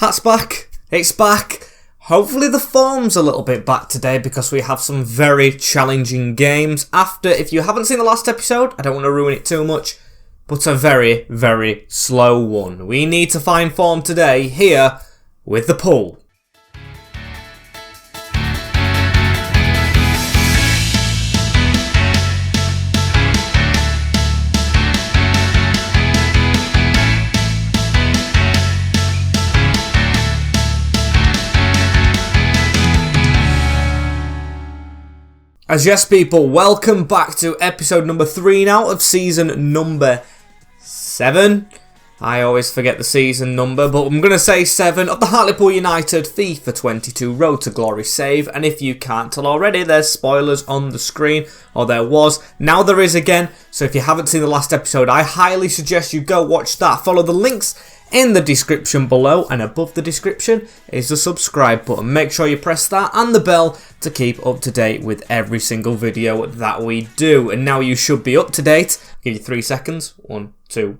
Hat's back. It's back. Hopefully the form's a little bit back today because we have some very challenging games after, if you haven't seen the last episode, I don't want to ruin it too much, but a very, very slow one. We need to find form today here with the pool. As yes people, welcome back to episode number 3 now of season number 7. I always forget the season number, but I'm going to say 7 of the Hartlepool United FIFA 22 Road to Glory save. And if you can't tell already, there's spoilers on the screen, or there was. Now there is again, so if you haven't seen the last episode, I highly suggest you go watch that. Follow the links in the description below, and above the description is the subscribe button. Make sure you press that and the bell to keep up to date with every single video that we do. And now you should be up to date. I'll give you 3 seconds. 1, 2,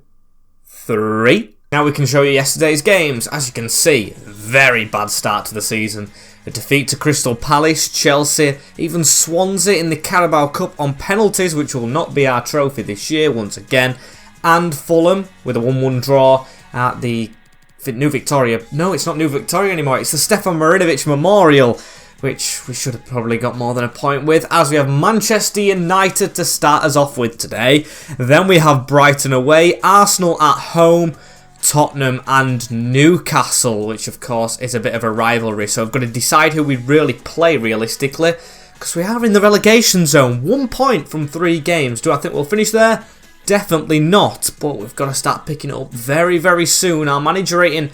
3. Now we can show you yesterday's games. As you can see, very bad start to the season. A defeat to Crystal Palace, Chelsea, even Swansea in the Carabao Cup on penalties, which will not be our trophy this year once again. And Fulham with a 1-1 draw at the New Victoria. No, it's not New Victoria anymore. It's the Stefan Marinovic Memorial, which we should have probably got more than a point with, as we have Manchester United to start us off with today. Then we have Brighton away, Arsenal at home, Tottenham and Newcastle, which of course is a bit of a rivalry. So I've got to decide who we really play realistically, because we are in the relegation zone. 1 point from 3 games. Do I think we'll finish there? Definitely not, but we've got to start picking it up very, very soon. Our manager rating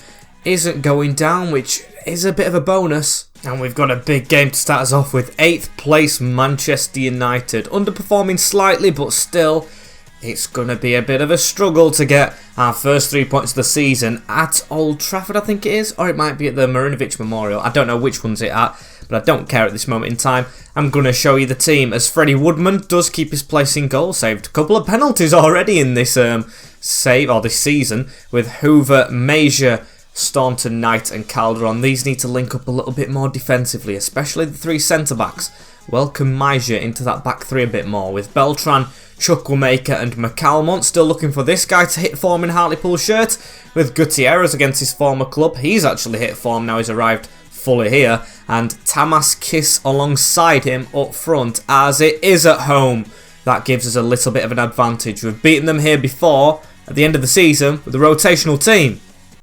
isn't going down, which is a bit of a bonus. And we've got a big game to start us off with. 8th place Manchester United. Underperforming slightly, but still, it's going to be a bit of a struggle to get our first 3 points of the season at Old Trafford, I think it is. Or it might be at the Marinovic Memorial. I don't know which one's it at, but I don't care at this moment in time. I'm going to show you the team as Freddie Woodman does keep his place in goal. Saved a couple of penalties already in this this season, with Hoover, Major, Staunton, Knight and Calderon. These need to link up a little bit more defensively, especially the 3 centre-backs. Welcome Major into that back 3 a bit more, with Beltran, Chukwuemeka and McCalmont. Still looking for this guy to hit form in Hartlepool shirt, with Gutierrez against his former club. He's actually hit form now he's arrived fully here, and Tamas Kiss alongside him up front, as it is at home. That gives us a little bit of an advantage. We've beaten them here before at the end of the season with a rotational team.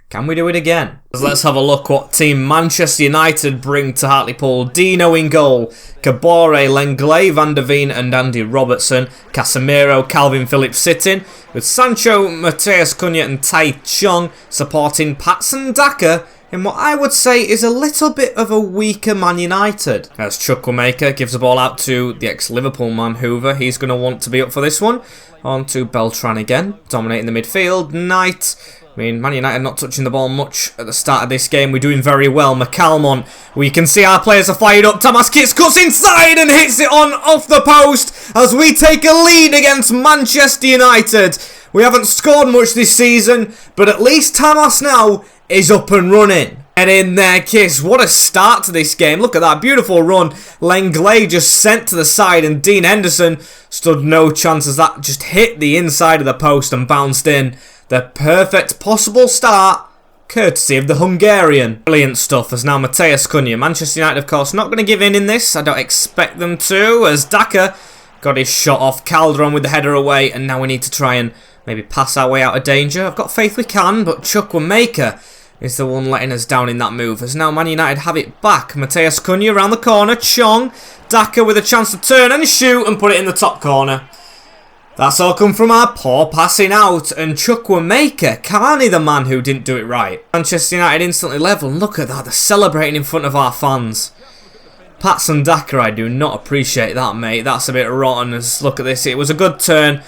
Can we do it again? Let's have a look what team Manchester United bring to Hartlepool. Dino in goal, Kabore, Lenglet, Van der Veen and Andy Robertson. Casemiro, Calvin Phillips sitting, with Sancho, Mateus Cunha and Tai Chong supporting Patson Daka in what I would say is a little bit of a weaker Man United. As Chukwuemeka gives the ball out to the ex-Liverpool man Hoover. He's going to want to be up for this one. On to Beltran again, dominating the midfield. Knight. I mean, Man United not touching the ball much at the start of this game. We're doing very well. McCalmont, we can see our players are fired up. Tamas Kiss cuts inside and hits it on off the post as we take a lead against Manchester United. We haven't scored much this season, but at least Tamas now is up and running. And in there, Kiss. What a start to this game. Look at that beautiful run. Lenglet just sent to the side, and Dean Henderson stood no chance as that just hit the inside of the post and bounced in. The perfect possible start, courtesy of the Hungarian. Brilliant stuff, as now Mateus Cunha. Manchester United, of course, not going to give in this. I don't expect them to, as Daka got his shot off. Calderon with the header away, and now we need to try and maybe pass our way out of danger. I've got faith we can, but Chukwuemeka is the one letting us down in that move, as now Man United have it back. Mateus Cunha around the corner. Chong. Daka with a chance to turn and shoot and put it in the top corner. That's all come from our poor passing out, and Chukwuemeka, Carney the man who didn't do it right. Manchester United instantly level, and look at that, they're celebrating in front of our fans. Patson Daka, I do not appreciate that, mate. That's a bit rotten. As look at this, it was a good turn,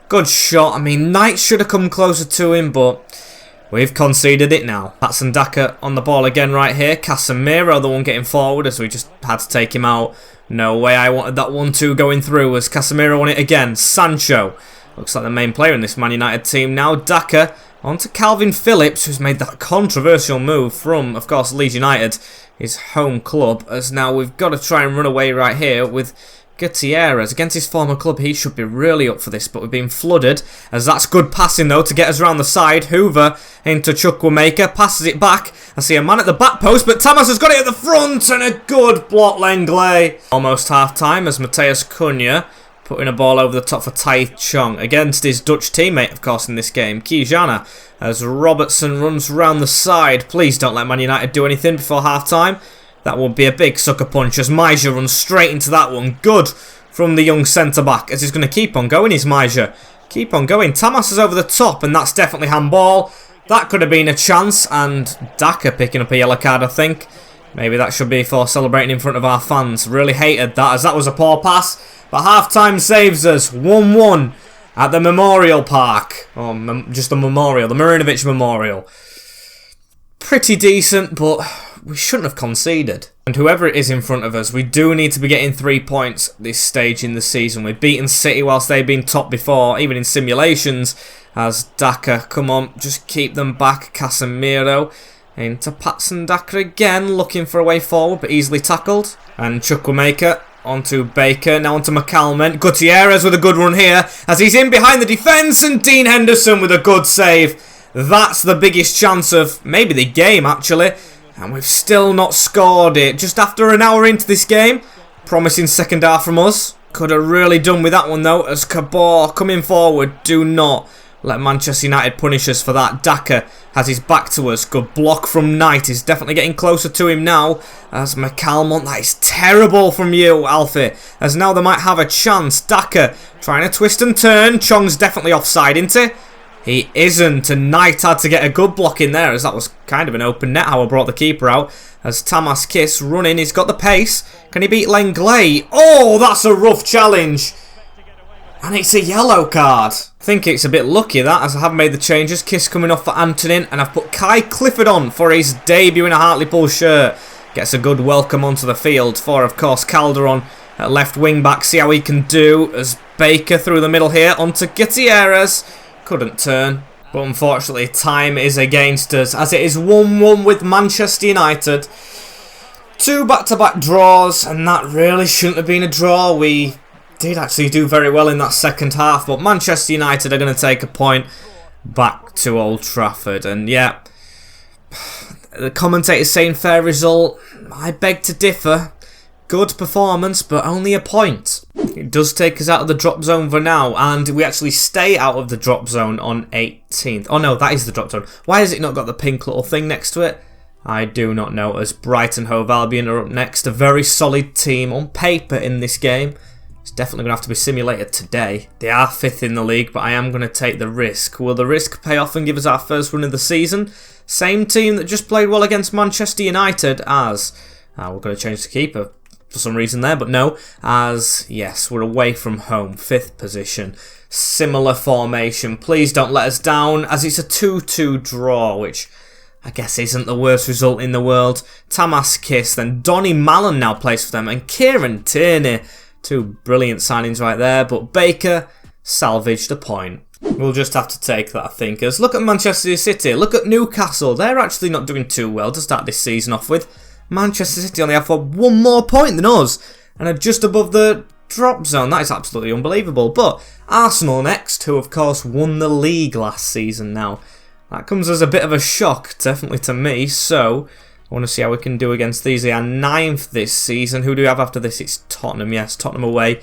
good shot. I mean, Knight should have come closer to him, but we've conceded it now. Patson Daka on the ball again right here. Casemiro, the one getting forward, as we just had to take him out. No way I wanted that 1-2 going through, as Casemiro won it again. Sancho Looks like the main player in this Man United team now. Daka on to Calvin Phillips, who's made that controversial move from, of course, Leeds United, his home club. As now we've got to try and run away right here with Gutierrez. Against his former club, he should be really up for this, but we've been flooded. As that's good passing, though, to get us around the side. Hoover into Chukwuemeka, passes it back. I see a man at the back post, but Tamas has got it at the front, and a good block, Lenglet. Almost half-time as Mateus Cunha putting a ball over the top for Tai Chong against his Dutch teammate, of course, in this game, Kijana, as Robertson runs round the side. Please don't let Man United do anything before half-time. That would be a big sucker punch as Maja runs straight into that one. Good from the young centre-back as he's going to keep on going, is Maja. Keep on going. Tamas is over the top, and that's definitely handball. That could have been a chance, and Daka picking up a yellow card, I think. Maybe that should be for celebrating in front of our fans. Really hated that, as that was a poor pass. But half-time saves us 1-1 at the Memorial Park. Or just the Memorial, the Marinovic Memorial. Pretty decent, but we shouldn't have conceded. And whoever it is in front of us, we do need to be getting 3 points at this stage in the season. We've beaten City whilst they've been top before, even in simulations. As Daka, come on, just keep them back. Casemiro into Patson Daka again, looking for a way forward, but easily tackled. And Chukwuemeka onto Baker, now onto McCalman. Gutierrez with a good run here, as he's in behind the defence, and Dean Henderson with a good save. That's the biggest chance of maybe the game, actually. And we've still not scored it. Just after an hour into this game. Promising second half from us. Could have really done with that one, though, as Cabor coming forward. Do not let Manchester United punish us for that. Daka has his back to us. Good block from Knight. He's definitely getting closer to him now. As McCalmont, that is terrible from you, Alfie. As now they might have a chance. Daka trying to twist and turn. Chong's definitely offside, isn't he? He isn't, and Knight had to get a good block in there, as that was kind of an open net how I brought the keeper out. As Tamas Kiss running, he's got the pace. Can he beat Lenglet? Oh, that's a rough challenge. And it's a yellow card. I think it's a bit lucky that, as I have made the changes. Kiss coming off for Antonin, and I've put Kai Clifford on for his debut in a Hartlepool shirt. Gets a good welcome onto the field for, of course, Calderon at left wing back. See how he can do, as Baker through the middle here onto Gutierrez. Couldn't turn, but unfortunately time is against us, as it is 1-1 with Manchester United. 2 back-to-back draws, and that really shouldn't have been a draw. We did actually do very well in that second half, but Manchester United are going to take a point back to Old Trafford. And yeah, the commentator's saying fair result. I beg to differ. Good performance, but only a point. It does take us out of the drop zone for now, and we actually stay out of the drop zone on 18th. Oh no, that is the drop zone. Why has it not got the pink little thing next to it? I do not know, as Brighton Hove Albion are up next. A very solid team on paper in this game. It's definitely going to have to be simulated today. They are 5th in the league, but I am going to take the risk. Will the risk pay off and give us our first run of the season? Same team that just played well against Manchester United as... we're going to change the keeper for some reason there, but no, as yes, we're away from home, 5th position, similar formation. Please don't let us down, as it's a 2-2 draw, which I guess isn't the worst result in the world. Tamas Kiss, then Donny Mallon now plays for them, and Kieran Tierney. 2 brilliant signings right there, but Baker salvaged a point. We'll just have to take that, I think, as look at Manchester City, look at Newcastle. They're actually not doing too well to start this season off with. Manchester City only have for 1 more point than us, and are just above the drop zone. That is absolutely unbelievable. But Arsenal next, who of course won the league last season now. That comes as a bit of a shock, definitely to me, so I want to see how we can do against these. They are 9th this season. Who do we have after this? It's Tottenham, yes, Tottenham away.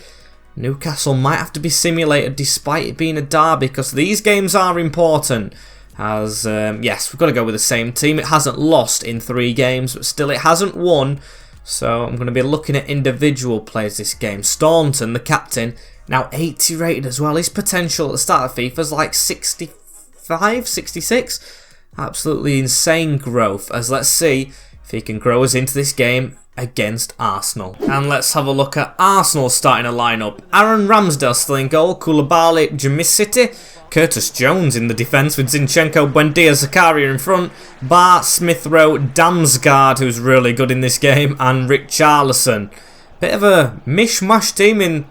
Newcastle might have to be simulated despite it being a derby, because these games are important. As, yes, we've got to go with the same team. It hasn't lost in 3 games, but still it hasn't won. So I'm going to be looking at individual players this game. Staunton, the captain, now 80 rated as well. His potential at the start of FIFA is like 65, 66. Absolutely insane growth. As let's see if he can grow us into this game against Arsenal. And let's have a look at Arsenal starting a lineup. Aaron Ramsdale still in goal. Koulibaly, Jamisiti. Curtis Jones in the defence with Zinchenko, Buendia, Zakaria in front. Bart, Smith Rowe, Damsgaard, who's really good in this game, and Richarlison. Bit of a mishmash team in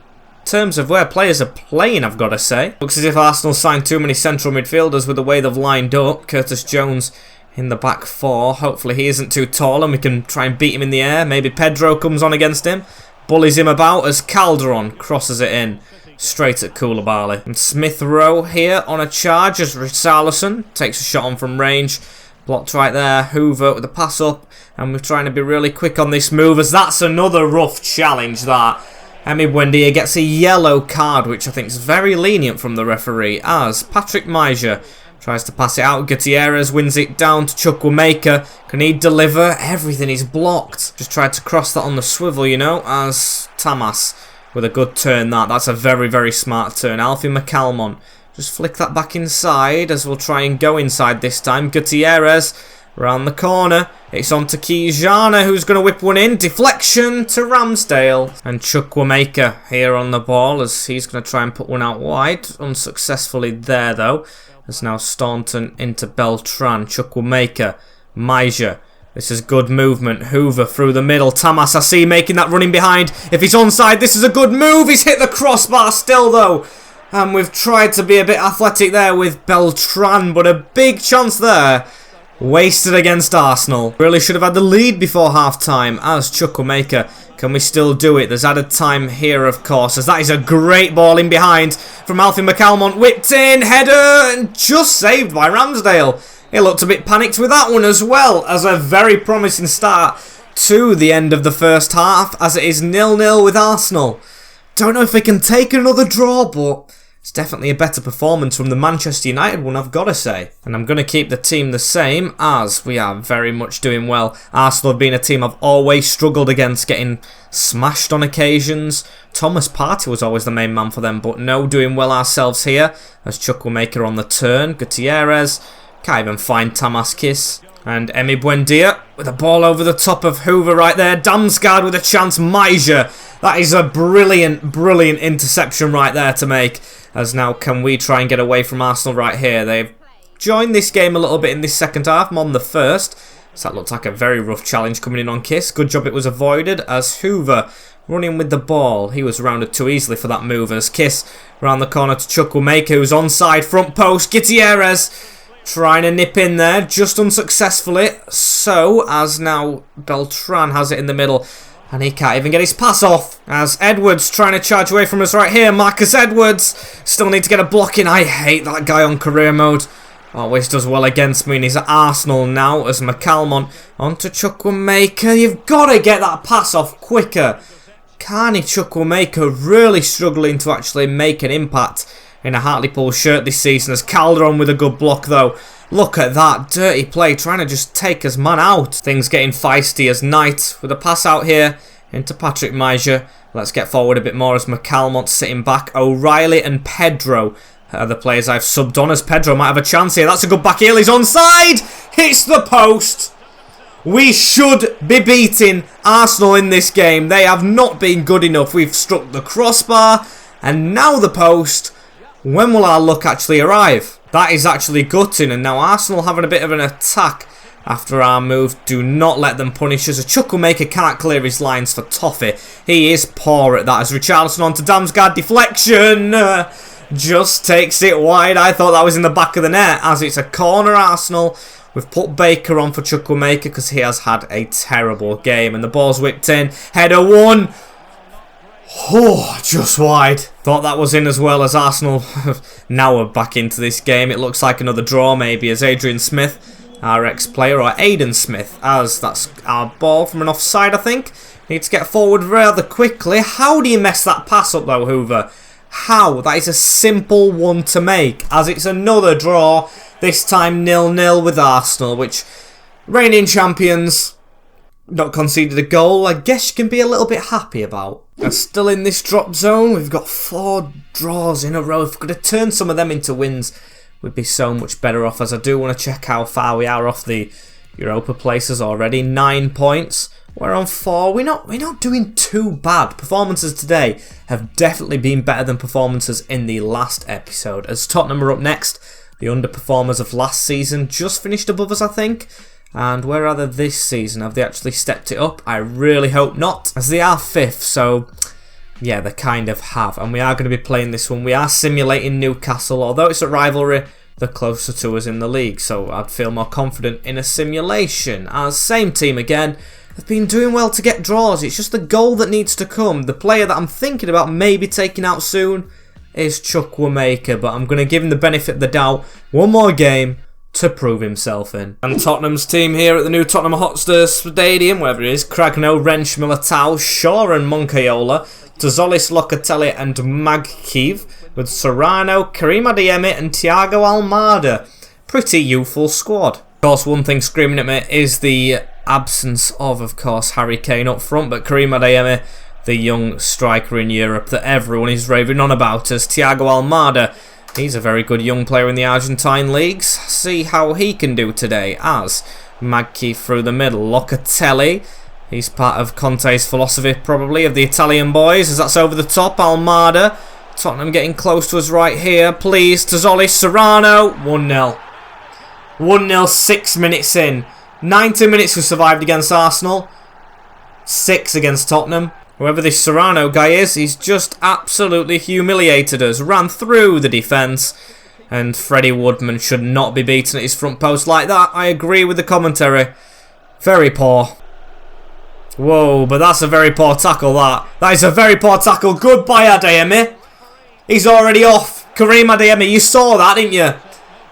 terms of where players are playing, I've got to say. Looks as if Arsenal signed too many central midfielders with the way they've lined up. Curtis Jones in the back four. Hopefully he isn't too tall and we can try and beat him in the air. Maybe Pedro comes on against him. Bullies him about as Calderon crosses it in. Straight at Koulibaly. And Smith Rowe here on a charge as Richarlison takes a shot on from range. Blocked right there. Hoover with the pass up. And we're trying to be really quick on this move as that's another rough challenge that. Emi Buendia gets a yellow card, which I think is very lenient from the referee, as Patrick Major tries to pass it out. Gutierrez wins it down to Chukwuemeka. Can he deliver? Everything is blocked. Just tried to cross that on the swivel, you know, as Tamas with a good turn. That's a very, very smart turn. Alfie McCalmont just flick that back inside as we'll try and go inside this time. Gutierrez around the corner. It's on to Kijana, who's going to whip one in. Deflection to Ramsdale. And Chukwuemeka here on the ball as he's going to try and put one out wide. Unsuccessfully there, though. As now Staunton into Beltran. Chukwuemeka. Major. This is good movement. Hoover through the middle. Tamas Assi making that running behind. If he's onside, this is a good move. He's hit the crossbar still, though. And we've tried to be a bit athletic there with Beltran, but a big chance there. Wasted against Arsenal. Really should have had the lead before half-time as Chukwuemeka. Can we still do it? There's added time here, of course, as that is a great ball in behind from Alfie McCalmont. Whipped in, header, and just saved by Ramsdale. He looked a bit panicked with that one as well, as a very promising start to the end of the first half, as it is 0-0 with Arsenal. Don't know if we can take another draw, but it's definitely a better performance from the Manchester United one, I've got to say. And I'm going to keep the team the same, as we are very much doing well. Arsenal have been a team I've always struggled against, getting smashed on occasions. Thomas Partey was always the main man for them, but no, doing well ourselves here. As Chukwuemeka on the turn. Gutierrez. Can't even find Tamaskis. And Emi Buendia with a ball over the top of Hoover right there. Damsgaard with a chance. Major. That is a brilliant, brilliant interception right there to make. As now, can we try and get away from Arsenal right here? They've joined this game a little bit in this second half. I'm on the first. So that looked like a very rough challenge coming in on Kiss. Good job it was avoided as Hoover running with the ball. He was rounded too easily for that move as Kiss around the corner to Chukwuemeka, who's onside front post. Gutierrez trying to nip in there, just unsuccessfully. So, as now Beltran has it in the middle. And he can't even get his pass off. As Edwards trying to charge away from us right here. Marcus Edwards. Still need to get a block in. I hate that guy on career mode. Always does well against me. And he's at Arsenal now as McCalmont. On to Chukwuemeka. You've got to get that pass off quicker. Carney Chukwuemeka really struggling to actually make an impact in a Hartlepool shirt this season. As Calderon with a good block though. Look at that dirty play, trying to just take his man out. Things getting feisty as Knight with a pass out here into Patrick Major. Let's get forward a bit more as McCalmont sitting back. O'Reilly and Pedro are the players I've subbed on, as Pedro might have a chance here. That's a good back heel. He's onside. Hits the post. We should be beating Arsenal in this game. They have not been good enough. We've struck the crossbar and now the post. When will our luck actually arrive? That is actually gutting, and now Arsenal having a bit of an attack after our move. Do not let them punish us. A Chukwuemeka can't clear his lines for Toffee. He is poor at that. As Richarlison on to Damsgaard. Deflection. Just takes it wide. I thought that was in the back of the net, as it's a corner Arsenal. We've put Baker on for Chukwuemeka because he has had a terrible game. And the ball's whipped in. Header one. Oh, just wide. Thought that was in as well, as Arsenal now are back into this game. It looks like another draw maybe, as Adrian Smith, our ex-player, or Aiden Smith, as that's our ball from an offside, I think. Need to get forward rather quickly. How do you mess that pass up though, Hoover? How? That is a simple one to make, as it's another draw, this time 0-0 with Arsenal, which, reigning champions, not conceded a goal, I guess you can be a little bit happy about. And still in this drop zone, we've got 4 draws in a row. If we could have turned some of them into wins, we'd be so much better off, as I do want to check how far we are off the Europa places already. 9 points. We're on 4. We're not doing too bad. Performances today have definitely been better than performances in the last episode. As Tottenham are up next, the underperformers of last season just finished above us, I think. And where are they this season? Have they actually stepped it up? I really hope not, as they are 5th, so Yeah, they kind of have. And we are going to be playing this one. We are simulating Newcastle. Although it's a rivalry, they're closer to us in the league. So I'd feel more confident in a simulation. As same team again. They've been doing well to get draws. It's just the goal that needs to come. The player that I'm thinking about maybe taking out soon is Chukwuemeka. But I'm going to give him the benefit of the doubt. One more game to prove himself in. And Tottenham's team here at the new Tottenham Hotspur Stadium, wherever it is. Cragno, Wrench, Militao, Shaw and Moncayola, Tzolis, Locatelli and Magkiev, with Serrano, Karim Adeyemi and Thiago Almada. Pretty youthful squad. Of course, one thing screaming at me is the absence of course, Harry Kane up front, but Karim Adeyemi, the young striker in Europe that everyone is raving on about, as Thiago Almada, he's a very good young player in the Argentine leagues. See how he can do today, as Magkiev through the middle, Locatelli, he's part of Conte's philosophy probably of the Italian boys, as that's over the top. Almada, Tottenham getting close to us right here, please, Tzolis, Serrano, 1-0. 1-0, 6 minutes in. 90 minutes we survived against Arsenal, 6 against Tottenham. Whoever this Serrano guy is, he's just absolutely humiliated us. Ran through the defence, and Freddie Woodman should not be beaten at his front post like that. I agree with the commentary. Very poor. Whoa, but that's a very poor tackle, that. That is a very poor tackle. Goodbye, Adeyemi. He's already off. Karim Adeyemi, you saw that, didn't you?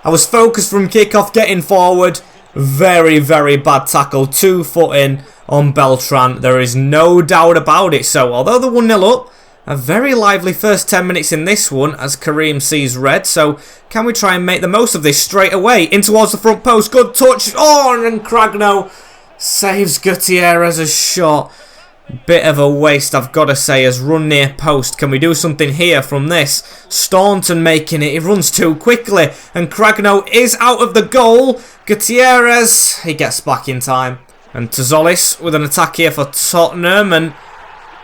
I was focused from kick-off, getting forward. Very, very bad tackle. 2 foot in on Beltran. There is no doubt about it. So, although they're 1-0 up, a very lively first 10 minutes in this one as Karim sees red. So, can we try and make the most of this straight away? In towards the front post. Good touch. Oh, and Cragno saves Gutierrez's shot. Bit of a waste, I've got to say, as run near post. Can we do something here from this? Staunton making it. He runs too quickly. And Cragno is out of the goal. Gutierrez, he gets back in time. And Tzolis with an attack here for Tottenham. And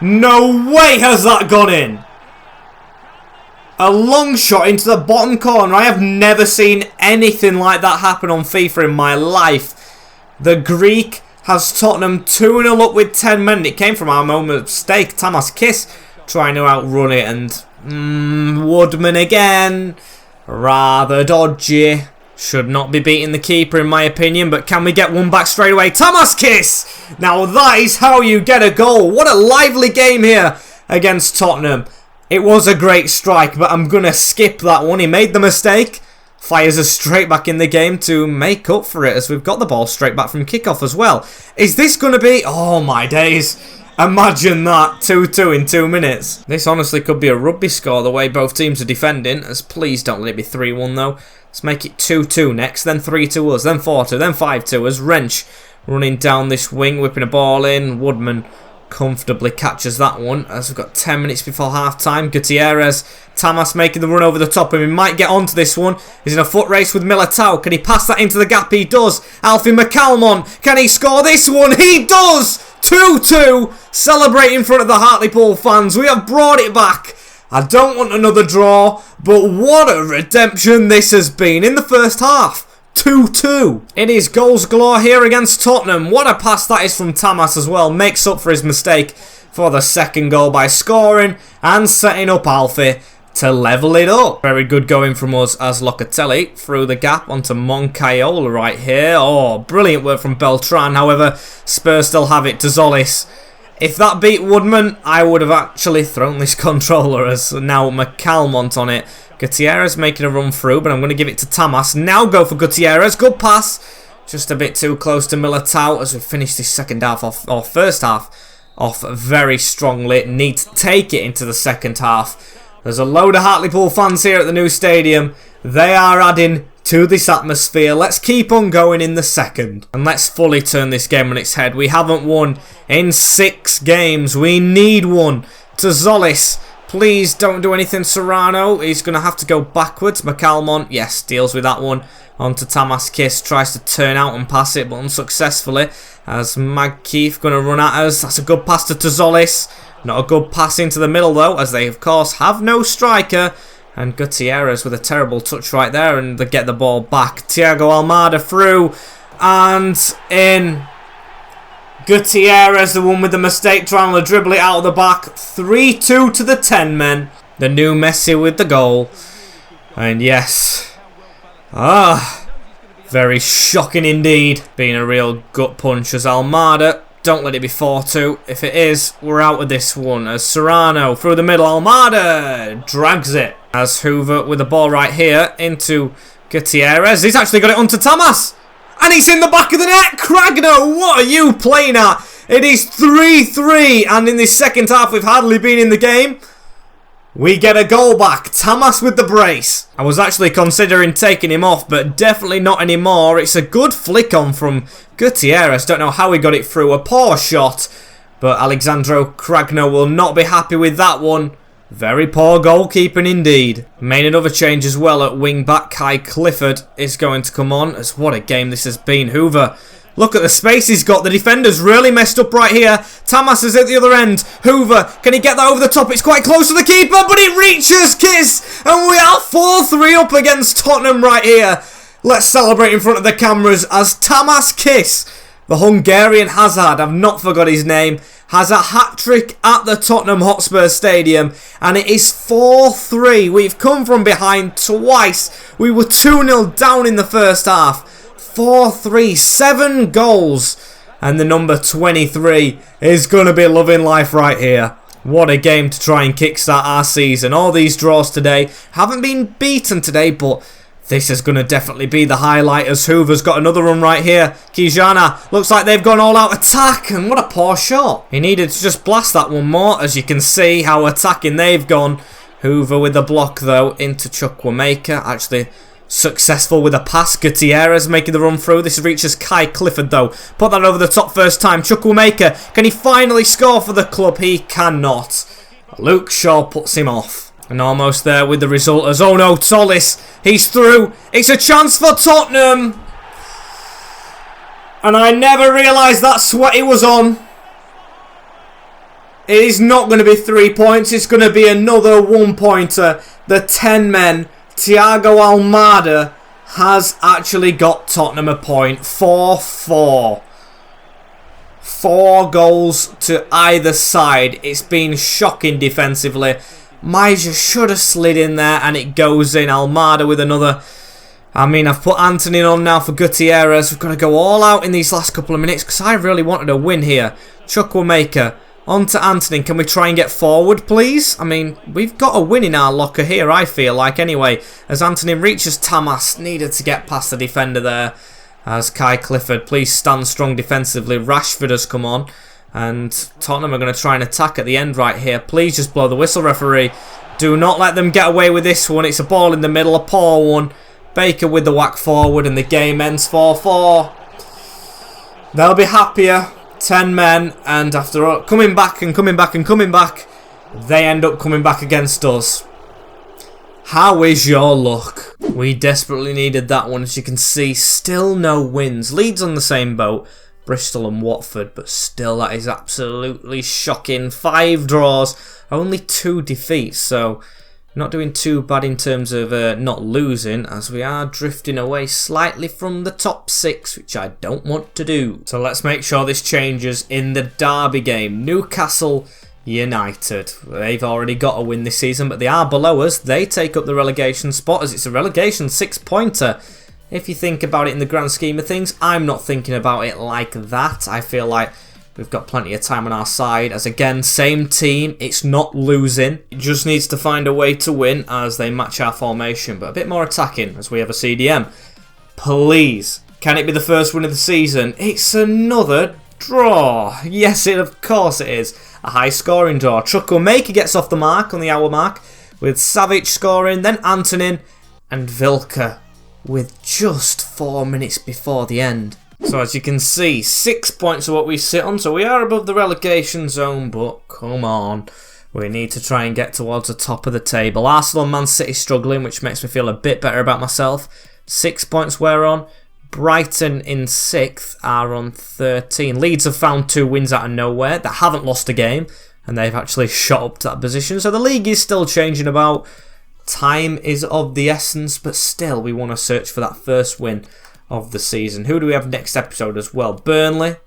no way has that gone in. A long shot into the bottom corner. I have never seen anything like that happen on FIFA in my life. The Greek has Tottenham 2-0 up with 10 men. It came from our moment of mistake. Tamas Kiss trying to outrun it. And Woodman again. Rather dodgy. Should not be beating the keeper in my opinion. But can we get one back straight away? Tamas Kiss! Now that is how you get a goal. What a lively game here against Tottenham. It was a great strike, but I'm going to skip that one. He made the mistake. Fires us straight back in the game to make up for it, as we've got the ball straight back from kickoff as well. Is this going to be... Oh my days. Imagine that. 2-2 in 2 minutes. This honestly could be a rugby score the way both teams are defending. As please don't let it be 3-1 though. Let's make it 2-2 next. Then 3-2 us. Then 4-2. Then 5-2 as Wrench running down this wing. Whipping a ball in. Woodman comfortably catches that one, as we've got 10 minutes before half time. Gutierrez, Tamas making the run over the top, and we might get onto this one. He's in a foot race with Militao. Can he pass that into the gap? He does. Alfie McCalmont, can he score this one? He does. 2-2. Celebrate in front of the Hartlepool fans. We have brought it back. I don't want another draw, but what a redemption this has been in the first half. 2-2. It is goals galore here against Tottenham. What a pass that is from Tamas as well. Makes up for his mistake for the second goal by scoring and setting up Alfie to level it up. Very good going from us as Locatelli through the gap onto Moncayola right here. Oh, brilliant work from Beltran. However, Spurs still have it to Tzolis. If that beat Woodman, I would have actually thrown this controller, as now McCalmont on it. Gutierrez making a run through, but I'm going to give it to Tamas. Now go for Gutierrez. Good pass. Just a bit too close to Militao as we finish this second half off, or first half off very strongly. Need to take it into the second half. There's a load of Hartlepool fans here at the new stadium. They are adding to this atmosphere. Let's keep on going in the second. And let's fully turn this game on its head. We haven't won in 6 games. We need one. Tzolis, please don't do anything. Serrano, he's going to have to go backwards. McCalmont, yes, deals with that one. Onto Tamas Kiss, tries to turn out and pass it, but unsuccessfully. As Magkiev going to run at us. That's a good pass to Tzolis. Not a good pass into the middle though, as they of course have no striker. And Gutierrez with a terrible touch right there, and they get the ball back. Thiago Almada through and in. Gutierrez, the one with the mistake, trying to dribble it out of the back. 3-2 to the 10 men. The new Messi with the goal. And yes. Very shocking indeed. Being a real gut punch as Almada. Don't let it be 4-2. If it is, we're out of this one. As Serrano through the middle. Almada drags it. As Hoover with the ball right here into Gutierrez. He's actually got it onto Tamas. And it's in the back of the net. Cragno, what are you playing at? It is 3-3. And in this second half, we've hardly been in the game. We get a goal back. Tamas with the brace. I was actually considering taking him off, but definitely not anymore. It's a good flick on from Gutierrez. Don't know how he got it through. A poor shot. But Alexandro Cragno will not be happy with that one. Very poor goalkeeping indeed. Made another change as well at wing back. Kai Clifford is going to come on. As what a game this has been. Hoover. Look at the space he's got. The defender's really messed up right here. Tamas is at the other end. Hoover, can he get that over the top? It's quite close to the keeper, but it reaches Kiss. And we are 4-3 up against Tottenham right here. Let's celebrate in front of the cameras as Tamas Kiss, the Hungarian Hazard, I've not forgot his name, has a hat-trick at the Tottenham Hotspur Stadium. And it is 4-3. We've come from behind twice. We were 2-0 down in the first half. 4-3, 7 goals. And the number 23 is going to be loving life right here. What a game to try and kickstart our season. All these draws today. Haven't been beaten today, but this is going to definitely be the highlight as Hoover's got another run right here. Kijana, looks like they've gone all out attack. And what a poor shot. He needed to just blast that one more. As you can see how attacking they've gone. Hoover with the block though into Chukwuemeka. Actually successful with a pass. Gutierrez making the run through. This reaches Kai Clifford though. Put that over the top first time. Chukwuemeka, can he finally score for the club? He cannot. Luke Shaw puts him off. And almost there with the result as, oh no, Tollis, he's through. It's a chance for Tottenham. And I never realised that sweaty was on. It is not going to be 3 points. It's going to be another 1-pointer. The 10 men. Thiago Almada has actually got Tottenham a point. 4-4. 4 goals to either side. It's been shocking defensively. Maja should have slid in there and it goes in. Almada with another. I mean, I've put Anthony on now for Gutierrez. We've got to go all out in these last couple of minutes because I really wanted a win here. Chukwuemeka. On to Anthony. Can we try and get forward, please? I mean, we've got a win in our locker here, I feel like, anyway. As Anthony reaches Tamas. Needed to get past the defender there. As Kai Clifford, please stand strong defensively. Rashford has come on. And Tottenham are going to try and attack at the end right here. Please just blow the whistle, referee. Do not let them get away with this one. It's a ball in the middle, a poor one. Baker with the whack forward, and the game ends 4-4. They'll be happier. 10 men, and after all, coming back and coming back and coming back, they end up coming back against us. How is your luck? We desperately needed that one. As you can see, still no wins. Leeds on the same boat, Bristol and Watford, but still that is absolutely shocking. 5 draws, only 2 defeats, so not doing too bad in terms of not losing, as we are drifting away slightly from the top 6, which I don't want to do. So let's make sure this changes in the derby game. Newcastle United. They've already got a win this season, but they are below us. They take up the relegation spot as it's a relegation 6-pointer. If you think about it in the grand scheme of things, I'm not thinking about it like that. I feel like we've got plenty of time on our side, as again, same team, it's not losing. It just needs to find a way to win as they match our formation, but a bit more attacking as we have a CDM. Please, can it be the first win of the season? It's another draw. Yes, of course it is. A high scoring draw. Chukwuemeka gets off the mark on the hour mark with Savic scoring, then Antonin and Vilka with just 4 minutes before the end. So as you can see, 6 points are what we sit on, so we are above the relegation zone, but come on. We need to try and get towards the top of the table. Arsenal and Man City struggling, which makes me feel a bit better about myself. 6 points we're on. Brighton in 6th are on 13. Leeds have found 2 wins out of nowhere. They haven't lost a game, and they've actually shot up to that position. So the league is still changing about. Time is of the essence, but still we want to search for that first win of the season. Who do we have next episode as well? Burnley,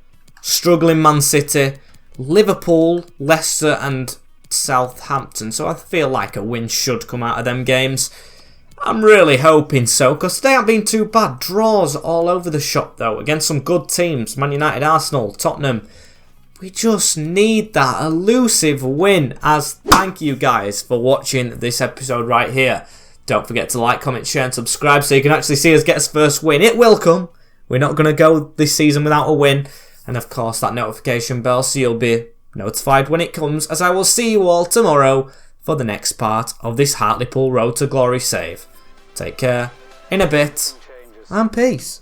struggling Man City, Liverpool, Leicester and Southampton. So I feel like a win should come out of them games. I'm really hoping so, because they haven't been too bad. Draws all over the shop though, against some good teams. Man United, Arsenal, Tottenham. We just need that elusive win. As thank you guys for watching this episode right here. Don't forget to like, comment, share and subscribe so you can actually see us get us first win. It will come. We're not going to go this season without a win. And of course that notification bell so you'll be notified when it comes, as I will see you all tomorrow for the next part of this Hartlepool Road to Glory save. Take care, in a bit, and peace.